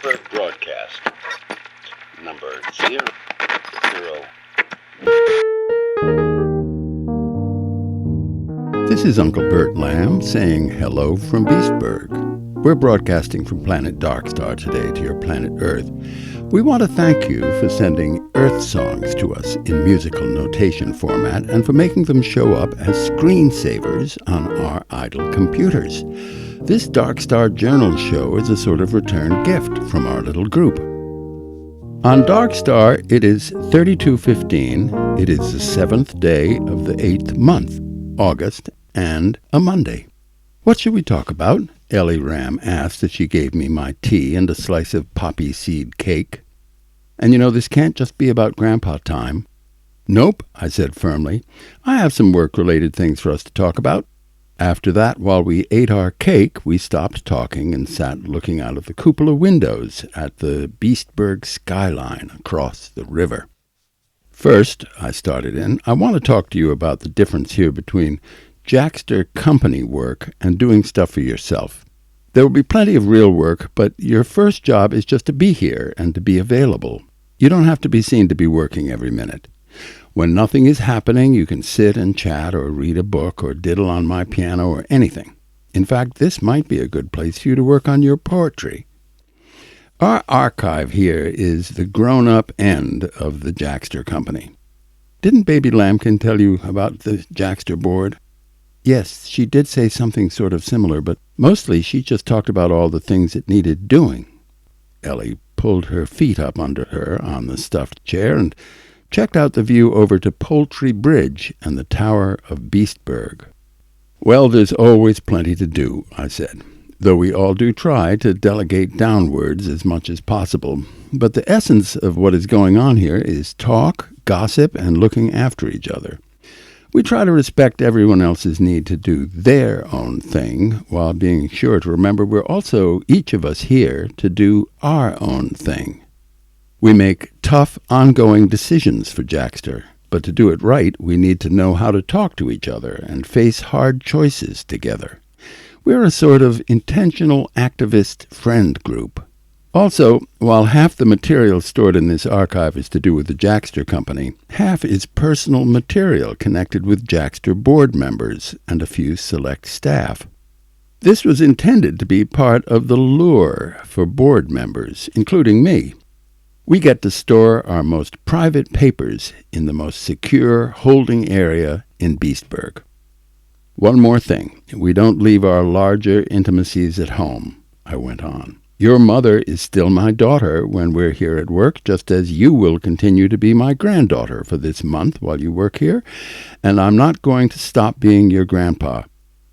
Bert broadcast number 00. This is Uncle Bert Lamb saying hello from Beastburg. We're broadcasting from planet Darkstar today to your planet Earth. We want to thank you for sending Earth songs to us in musical notation format and for making them show up as screensavers on our idle computers. This Darkstar Journal show is a sort of return gift from our little group. On Darkstar, it is 3215. It is the 7th day of the 8th month, August, and a Monday. What should we talk about? Ellie Ram asked as she gave me my tea and a slice of poppy seed cake. And you know, this can't just be about grandpa time. Nope, I said firmly. I have some work-related things for us to talk about. After that, while we ate our cake, we stopped talking and sat looking out of the cupola windows at the Beastburg skyline across the river. First, I started in, I want to talk to you about the difference here between Jackster company work and doing stuff for yourself. There will be plenty of real work, but your first job is just to be here and to be available. You don't have to be seen to be working every minute. When nothing is happening, you can sit and chat or read a book or diddle on my piano or anything. In fact, this might be a good place for you to work on your poetry. Our archive here is the grown-up end of the Jackster Company. Didn't Baby Lambkin tell you about the Jackster board? Yes, she did say something sort of similar, but mostly she just talked about all the things it needed doing. Ellie pulled her feet up under her on the stuffed chair and checked out the view over to Poultry Bridge and the Tower of Beastburg. Well, there's always plenty to do, I said, though we all do try to delegate downwards as much as possible. But the essence of what is going on here is talk, gossip, and looking after each other. We try to respect everyone else's need to do their own thing, while being sure to remember we're also, each of us here, to do our own thing. We make tough, ongoing decisions for Jackster, but to do it right, we need to know how to talk to each other and face hard choices together. We're a sort of intentional activist friend group. Also, while half the material stored in this archive is to do with the Jackster Company, half is personal material connected with Jackster board members and a few select staff. This was intended to be part of the lure for board members, including me. We get to store our most private papers in the most secure holding area in Beastburg. One more thing. We don't leave our larger intimacies at home, I went on. Your mother is still my daughter when we're here at work, just as you will continue to be my granddaughter for this month while you work here, and I'm not going to stop being your grandpa.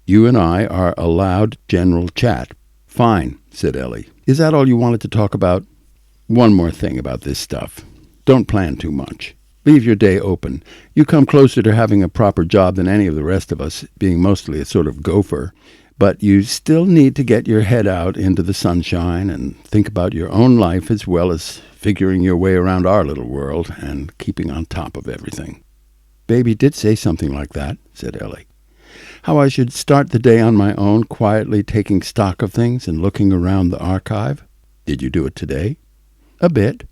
You and I are allowed general chat. Fine, said Ellie. Is that all you wanted to talk about? One more thing about this stuff. Don't plan too much. Leave your day open. You come closer to having a proper job than any of the rest of us, being mostly a sort of gopher. But you still need to get your head out into the sunshine and think about your own life as well as figuring your way around our little world and keeping on top of everything. Baby did say something like that, said Ellie. How I should start the day on my own, quietly taking stock of things and looking around the archive. Did you do it today? A bit.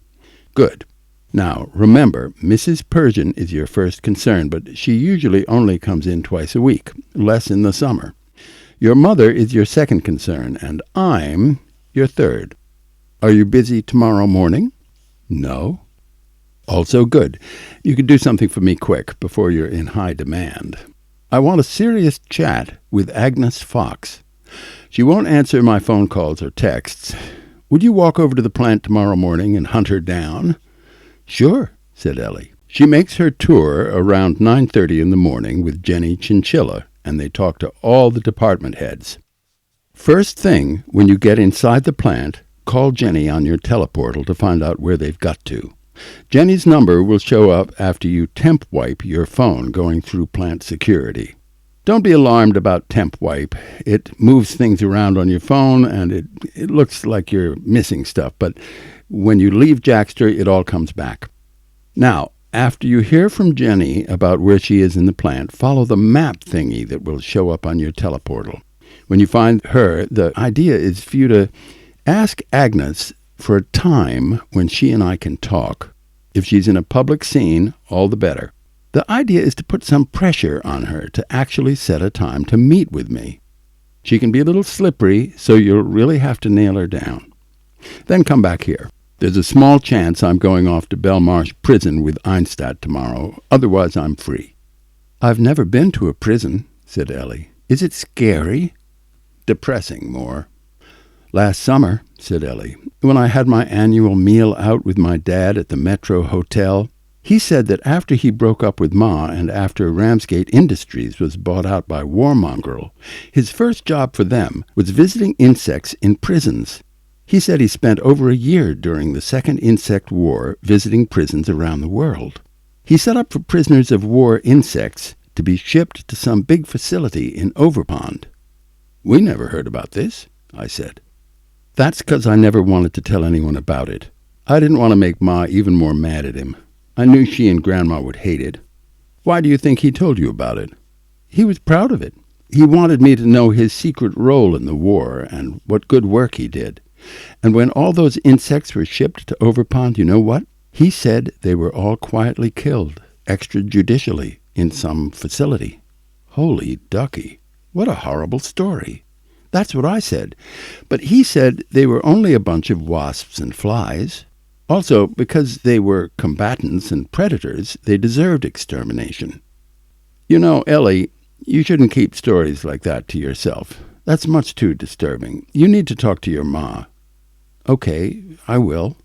Good. Now, remember, Mrs. Persian is your first concern, but she usually only comes in twice a week, less in the summer. Your mother is your second concern, and I'm your third. Are you busy tomorrow morning? No. Also good. You could do something for me quick before you're in high demand. I want a serious chat with Agnes Fox. She won't answer my phone calls or texts. Would you walk over to the plant tomorrow morning and hunt her down? Sure, said Ellie. She makes her tour around 9:30 in the morning with Jenny Chinchilla, and they talk to all the department heads. First thing, when you get inside the plant, call Jenny on your teleportal to find out where they've got to. Jenny's number will show up after you temp wipe your phone going through plant security. Don't be alarmed about temp wipe. It moves things around on your phone, and it looks like you're missing stuff, but when you leave Jackster, it all comes back. Now, after you hear from Jenny about where she is in the plant, follow the map thingy that will show up on your teleportal. When you find her, the idea is for you to ask Agnes for a time when she and I can talk. If she's in a public scene, all the better. The idea is to put some pressure on her to actually set a time to meet with me. She can be a little slippery, so you'll really have to nail her down. Then come back here. There's a small chance I'm going off to Belmarsh prison with Einstadt tomorrow. Otherwise, I'm free." "I've never been to a prison," said Ellie. "Is it scary?" "Depressing, more." "Last summer," said Ellie, "when I had my annual meal out with my dad at the Metro Hotel, he said that after he broke up with Ma and after Ramsgate Industries was bought out by Warmongrel, his first job for them was visiting insects in prisons. He said he spent over a year during the Second Insect War visiting prisons around the world. He set up for prisoners of war insects to be shipped to some big facility in Overpond." "We never heard about this," I said. "That's 'cause I never wanted to tell anyone about it. I didn't want to make Ma even more mad at him. I knew she and Grandma would hate it." "Why do you think he told you about it?" "He was proud of it. He wanted me to know his secret role in the war and what good work he did. And when all those insects were shipped to Overpond, you know what? He said they were all quietly killed, extrajudicially, in some facility." "Holy ducky, what a horrible story." "That's what I said. But he said they were only a bunch of wasps and flies. Also, because they were combatants and predators, they deserved extermination." "You know, Ellie, you shouldn't keep stories like that to yourself. That's much too disturbing. You need to talk to your Ma." "Okay, I will."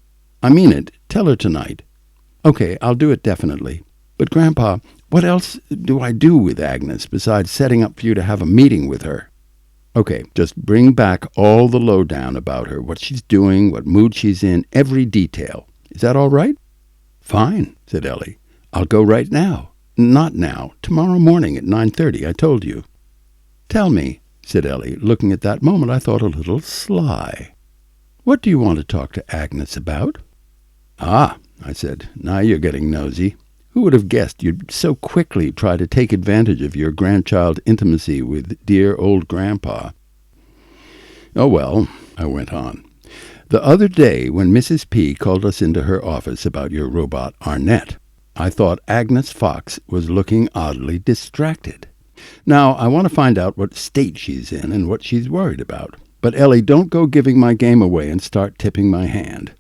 "I mean it. Tell her tonight." "Okay, I'll do it definitely. But, Grandpa, what else do I do with Agnes besides setting up for you to have a meeting with her?" "Okay, just bring back all the lowdown about her, what she's doing, what mood she's in, every detail. Is that all right?" "Fine," said Ellie. "I'll go right now." "Not now. Tomorrow morning at 9:30, I told you." "Tell me," said Ellie, looking at that moment I thought a little sly. "What do you want to talk to Agnes about?" "Ah," I said, "now you're getting nosy. Who would have guessed you'd so quickly try to take advantage of your grandchild intimacy with dear old Grandpa?" "Oh, well," I went on, "the other day when Mrs. P. called us into her office about your robot Arnett, I thought Agnes Fox was looking oddly distracted. Now, I want to find out what state she's in and what she's worried about. But, Ellie, don't go giving my game away and start tipping my hand."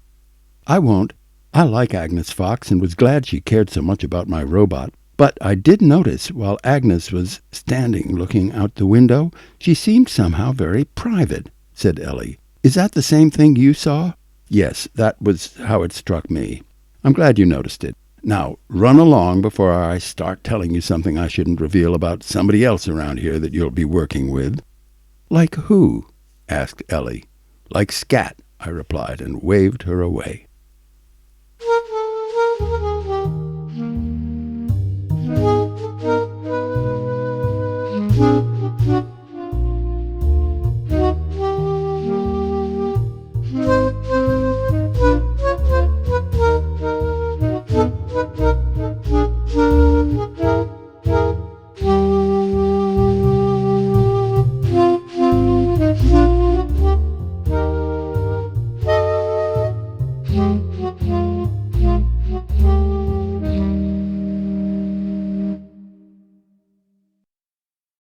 "I won't. I like Agnes Fox and was glad she cared so much about my robot. But I did notice while Agnes was standing looking out the window, she seemed somehow very private," said Ellie. "Is that the same thing you saw?" "Yes, that was how it struck me. I'm glad you noticed it. Now, run along before I start telling you something I shouldn't reveal about somebody else around here that you'll be working with." "Like who?" asked Ellie. "Like Scat," I replied, and waved her away.